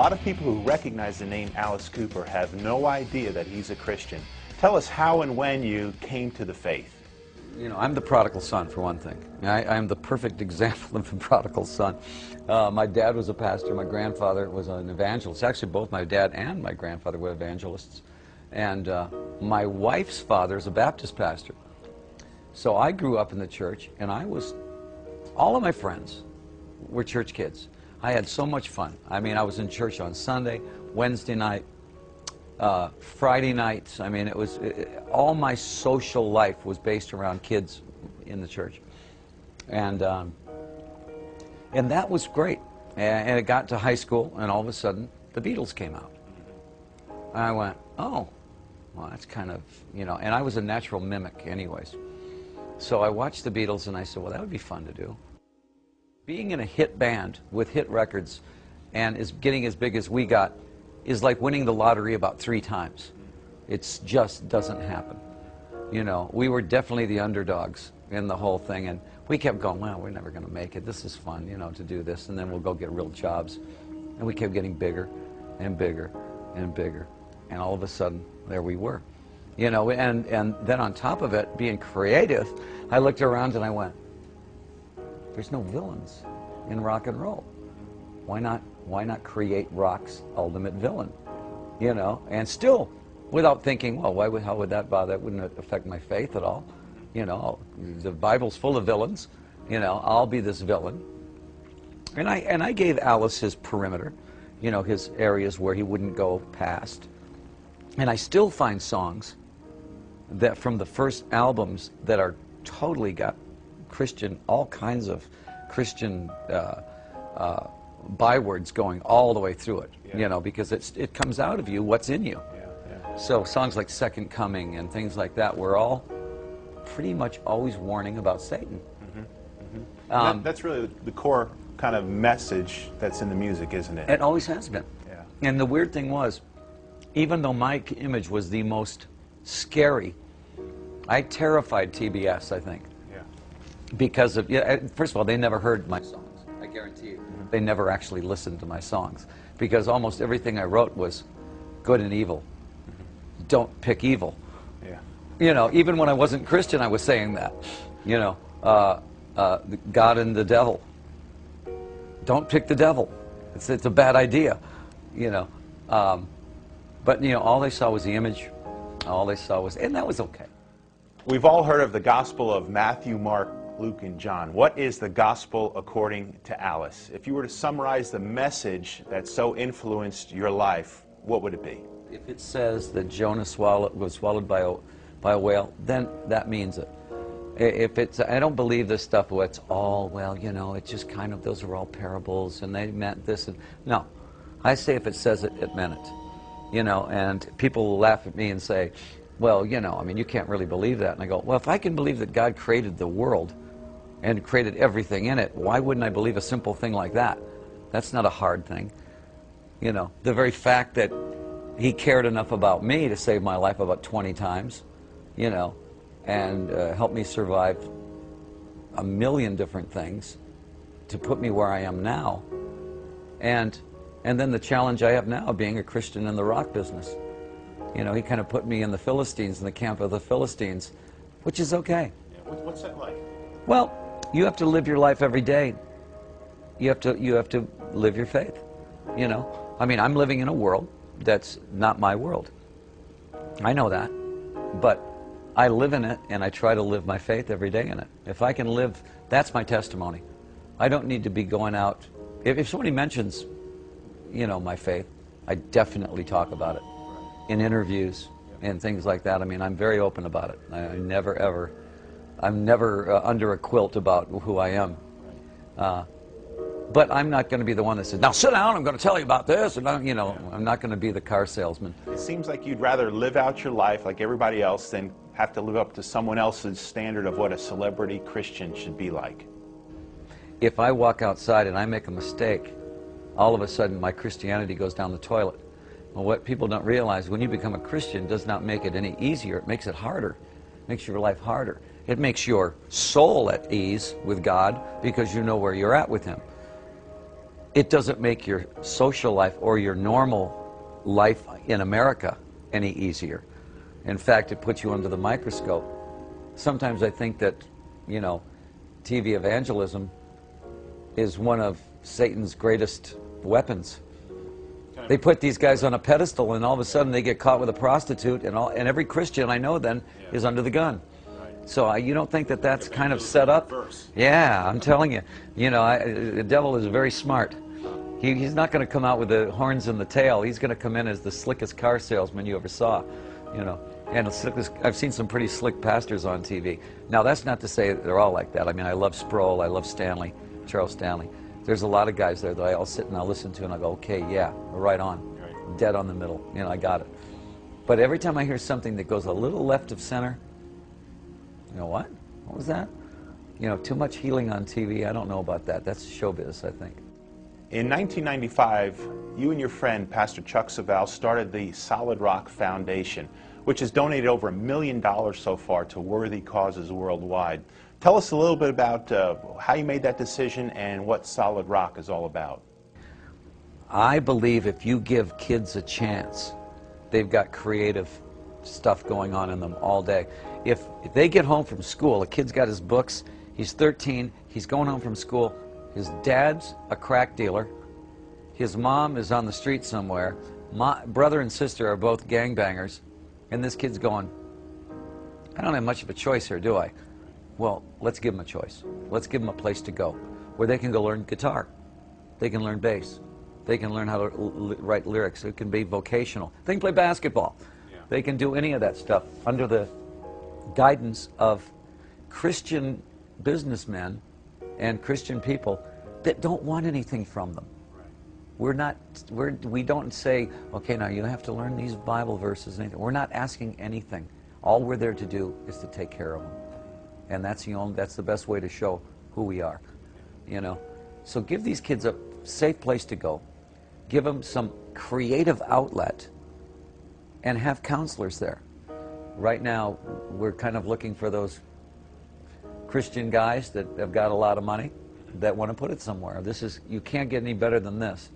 lot of people who recognize the name Alice Cooper have no idea that he's a Christian. Tell us how and when you came to the faith. You know, I'm the prodigal son, for one thing. I'm the perfect example of the prodigal son. My dad was a pastor. My grandfather was an evangelist. Actually, both my dad and my grandfather were evangelists. And my wife's father is a Baptist pastor. So I grew up in the church, and all of my friends were church kids. I had so much fun. I mean, I was in church on Sunday, Wednesday night, Friday nights. I mean, all my social life was based around kids in the church. And that was great. And it got to high school, and all of a sudden, the Beatles came out. And I went, oh, well, that's kind of, you know, and I was a natural mimic anyways. So I watched the Beatles, and I said, well, that would be fun to do. Being in a hit band with hit records and getting as big as we got is like winning the lottery about 3 times. It just doesn't happen. You know, we were definitely the underdogs in the whole thing, and we kept going, well, we're never going to make it. This is fun, you know, to do this, and then we'll go get real jobs. And we kept getting bigger and bigger and bigger, and all of a sudden, there we were. You know, and then on top of it, being creative, I looked around and I went, there's no villains in rock and roll. Why not create rock's ultimate villain? You know, and still, without thinking, well, how would that bother? That wouldn't affect my faith at all. You know, the Bible's full of villains. You know, I'll be this villain. And I gave Alice his perimeter, you know, his areas where he wouldn't go past. And I still find songs that from the first albums that are totally got Christian, all kinds of Christian bywords going all the way through it, you know, because it comes out of you what's in you. So songs like Second Coming and things like that were all pretty much always warning about Satan. That's really the core kind of message that's in the music, isn't it? It always has been. Yeah. And the weird thing was, even though my image was the most scary, I terrified TBS, I think. Because of, first of all, they never heard my songs. I guarantee you. They never actually listened to my songs. Because almost everything I wrote was good and evil. Don't pick evil. You know, even when I wasn't Christian, I was saying that. You know, God and the devil. Don't pick the devil. It's a bad idea. You know. But, you know, all they saw was the image. All they saw was, and that was okay. We've all heard of the Gospel of Matthew, Mark, Luke, and John. What is the Gospel according to Alice? If you were to summarize the message that so influenced your life, what would it be? If it says that Jonah was swallowed by a whale, then that means it. If it's, I don't believe this stuff where it's all, well, you know, it's just kind of, those are all parables, and they meant this. And no, I say if it says it, it meant it. You know, and people will laugh at me and say, well, you know, I mean, you can't really believe that. And I go, well, if I can believe that God created the world and created everything in it, why wouldn't I believe a simple thing like that? That's not a hard thing. You know, the very fact that he cared enough about me to save my life about 20 times, you know, and help me survive a million different things to put me where I am now. And then the challenge I have now, being a Christian in the rock business. You know, he kind of put me in the Philistines, in the camp of the Philistines, which is okay. What's that like? Well, you have to live your life every day. You have to live your faith. You know, I mean, I'm living in a world that's not my world. I know that, but I live in it, and I try to live my faith every day in it. If I can live, that's my testimony. I don't need to be going out. If somebody mentions, you know, my faith, I definitely talk about it in interviews and things like that. I mean, I'm very open about it. I'm never under a quilt about who I am. But I'm not going to be the one that says, now sit down, I'm going to tell you about this. And you know, I'm not going to be the car salesman. It seems like you'd rather live out your life like everybody else than have to live up to someone else's standard of what a celebrity Christian should be like. If I walk outside and I make a mistake, all of a sudden my Christianity goes down the toilet. Well, what people don't realize, when you become a Christian, does not make it any easier. It makes it harder. It makes your life harder. It makes your soul at ease with God because you know where you're at with Him. it doesn't make your social life or your normal life in America any easier. In fact, it puts you under the microscope. Sometimes I think that, you know, TV evangelism is one of Satan's greatest weapons. They put these guys on a pedestal, and all of a sudden they get caught with a prostitute, and every Christian I know then is under the gun. So you don't think that that's kind of set up? Yeah, I'm telling you. You know, the devil is very smart. He's not going to come out with the horns and the tail. He's going to come in as the slickest car salesman you ever saw. You know, and I've seen some pretty slick pastors on TV. Now, that's not to say that they're all like that. I mean, I love Sproul. I love Stanley, Charles Stanley. There's a lot of guys there that I'll sit and I'll listen to and I'll go, okay, yeah, right on. Dead on the middle. You know, I got it. But every time I hear something that goes a little left of center, you know, what? What was that? You know, too much healing on TV. I don't know about that. That's showbiz, I think. In 1995, you and your friend, Pastor Chuck Swindoll, started the Solid Rock Foundation, which has donated over $1 million so far to worthy causes worldwide. Tell us a little bit about how you made that decision and what Solid Rock is all about. I believe if you give kids a chance, they've got creative stuff going on in them all day. If they get home from school, a kid's got his books, he's 13, he's going home from school, his dad's a crack dealer, his mom is on the street somewhere, my brother and sister are both gangbangers, and this kid's going, I don't have much of a choice here, do I? Well, let's give them a choice. Let's give them a place to go where they can go learn guitar. They can learn bass. They can learn how to write lyrics. It can be vocational. They can play basketball. Yeah. They can do any of that stuff under the guidance of Christian businessmen and Christian people that don't want anything from them. Right. We don't say, okay, now you have to learn these Bible verses. And anything. We're not asking anything. All we're there to do is to take care of them. And that's the best way to show who we are, you know. So give these kids a safe place to go. Give them some creative outlet and have counselors there. Right now, we're kind of looking for those Christian guys that have got a lot of money that want to put it somewhere. You can't get any better than this.